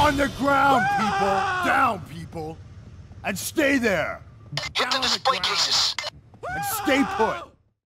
On the ground, people! Down, people! And stay there! Hit the display cases! And stay put!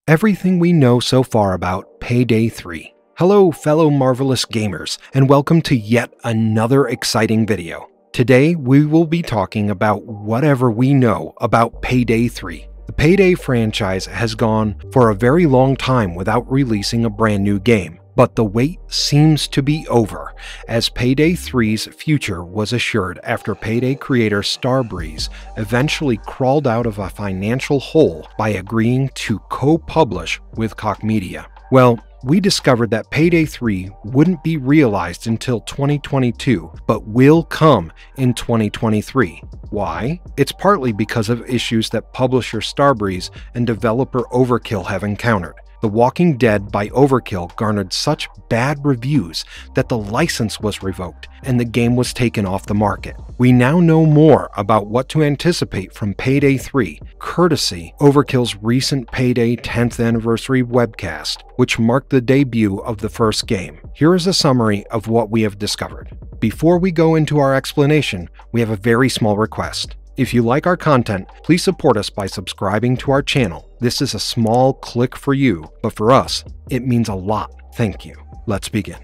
Everything we know so far about Payday 3. Hello, fellow marvelous gamers, and welcome to yet another exciting video. Today, we will be talking about whatever we know about Payday 3. The Payday franchise has gone for a very long time without releasing a brand new game. But the wait seems to be over, as Payday 3's future was assured after Payday creator Starbreeze eventually crawled out of a financial hole by agreeing to co-publish with Koch Media. Well, we discovered that Payday 3 wouldn't be realized until 2022, but will come in 2023. Why? It's partly because of issues that publisher Starbreeze and developer Overkill have encountered. The Walking Dead by Overkill garnered such bad reviews that the license was revoked and the game was taken off the market. We now know more about what to anticipate from Payday 3, courtesy Overkill's recent Payday 10th anniversary webcast, which marked the debut of the first game. Here is a summary of what we have discovered. Before we go into our explanation, we have a very small request. If you like our content, please support us by subscribing to our channel. This is a small click for you, but for us, it means a lot. Thank you. Let's begin.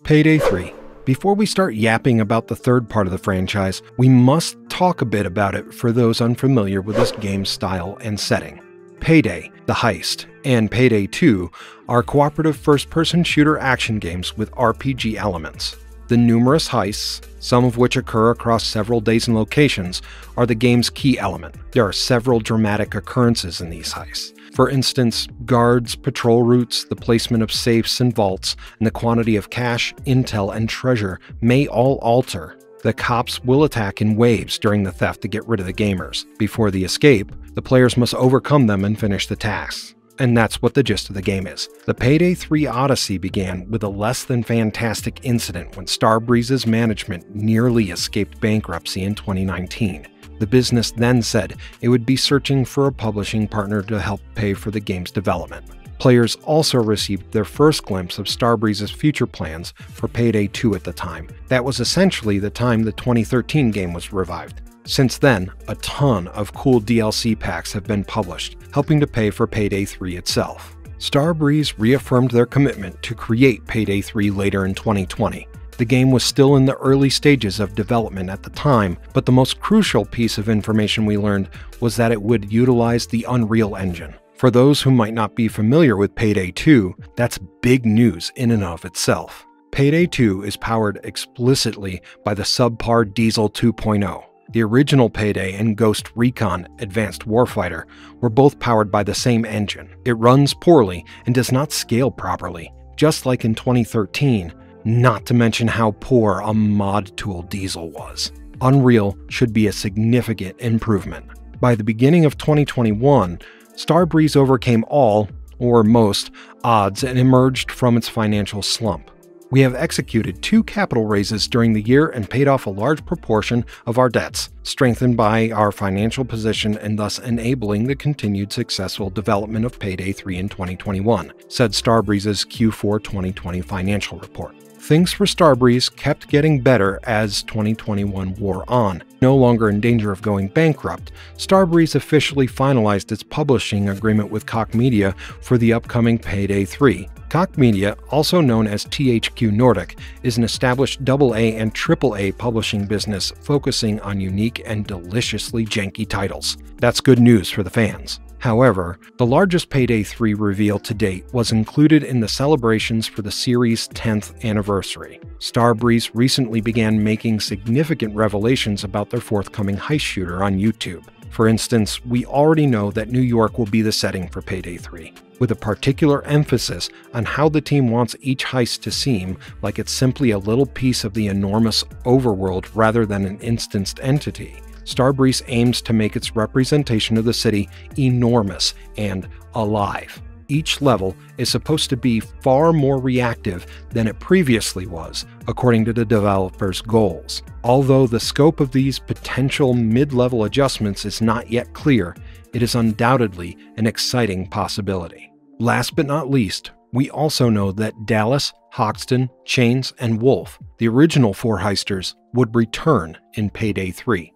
Payday 3. Before we start yapping about the third part of the franchise, we must talk a bit about it for those unfamiliar with this game's style and setting. Payday, the heist, and Payday 2 are cooperative first-person shooter action games with RPG elements. The numerous heists, some of which occur across several days and locations, are the game's key element. There are several dramatic occurrences in these heists. For instance, guards, patrol routes, the placement of safes and vaults, and the quantity of cash, intel, and treasure may all alter. The cops will attack in waves during the theft to get rid of the gamers. Before the escape, the players must overcome them and finish the tasks. And that's what the gist of the game is. The Payday 3 Odyssey began with a less than fantastic incident when Starbreeze's management nearly escaped bankruptcy in 2019. The business then said it would be searching for a publishing partner to help pay for the game's development. Players also received their first glimpse of Starbreeze's future plans for Payday 2 at the time. That was essentially the time the 2013 game was revived. Since then, a ton of cool DLC packs have been published, helping to pay for Payday 3 itself. Starbreeze reaffirmed their commitment to create Payday 3 later in 2020. The game was still in the early stages of development at the time, but the most crucial piece of information we learned was that it would utilize the Unreal Engine. For those who might not be familiar with Payday 2, that's big news in and of itself. Payday 2 is powered explicitly by the subpar Diesel 2.0. The original Payday and Ghost Recon Advanced Warfighter were both powered by the same engine. It runs poorly and does not scale properly, just like in 2013, not to mention how poor a mod tool Diesel was. Unreal should be a significant improvement. By the beginning of 2021, Starbreeze overcame all, or most, odds and emerged from its financial slump. We have executed 2 capital raises during the year and paid off a large proportion of our debts, strengthened by our financial position and thus enabling the continued successful development of Payday 3 in 2021, said Starbreeze's Q4 2020 financial report. Things for Starbreeze kept getting better as 2021 wore on. No longer in danger of going bankrupt, Starbreeze officially finalized its publishing agreement with Koch Media for the upcoming Payday 3. Koch Media, also known as THQ Nordic, is an established AA and AAA publishing business focusing on unique and deliciously janky titles. That's good news for the fans. However, the largest Payday 3 reveal to date was included in the celebrations for the series' 10th anniversary. Starbreeze recently began making significant revelations about their forthcoming heist shooter on YouTube. For instance, we already know that New York will be the setting for Payday 3, with a particular emphasis on how the team wants each heist to seem like it's simply a little piece of the enormous overworld rather than an instanced entity. Starbreeze aims to make its representation of the city enormous and alive. Each level is supposed to be far more reactive than it previously was, according to the developers' goals. Although the scope of these potential mid-level adjustments is not yet clear, it is undoubtedly an exciting possibility. Last but not least, we also know that Dallas, Hoxton, Chains, and Wolf, the original 4 heisters, would return in Payday 3.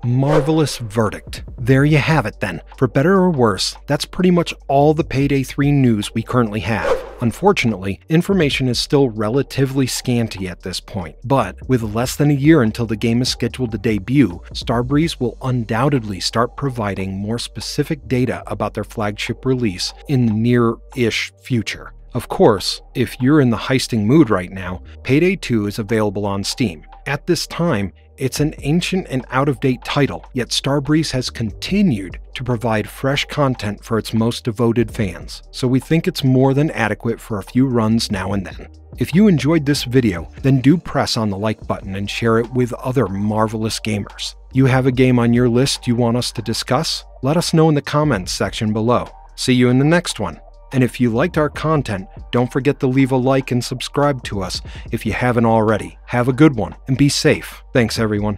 Marvelous verdict. There you have it then. For better or worse, that's pretty much all the Payday 3 news we currently have. Unfortunately, information is still relatively scanty at this point, but with less than a year until the game is scheduled to debut, Starbreeze will undoubtedly start providing more specific data about their flagship release in the near-ish future. Of course, if you're in the heisting mood right now, Payday 2 is available on Steam. At this time, it's an ancient and out-of-date title, yet Starbreeze has continued to provide fresh content for its most devoted fans, so we think it's more than adequate for a few runs now and then. If you enjoyed this video, then do press on the like button and share it with other marvelous gamers. You have a game on your list you want us to discuss? Let us know in the comments section below. See you in the next one. And if you liked our content, don't forget to leave a like and subscribe to us if you haven't already. Have a good one and be safe. Thanks everyone.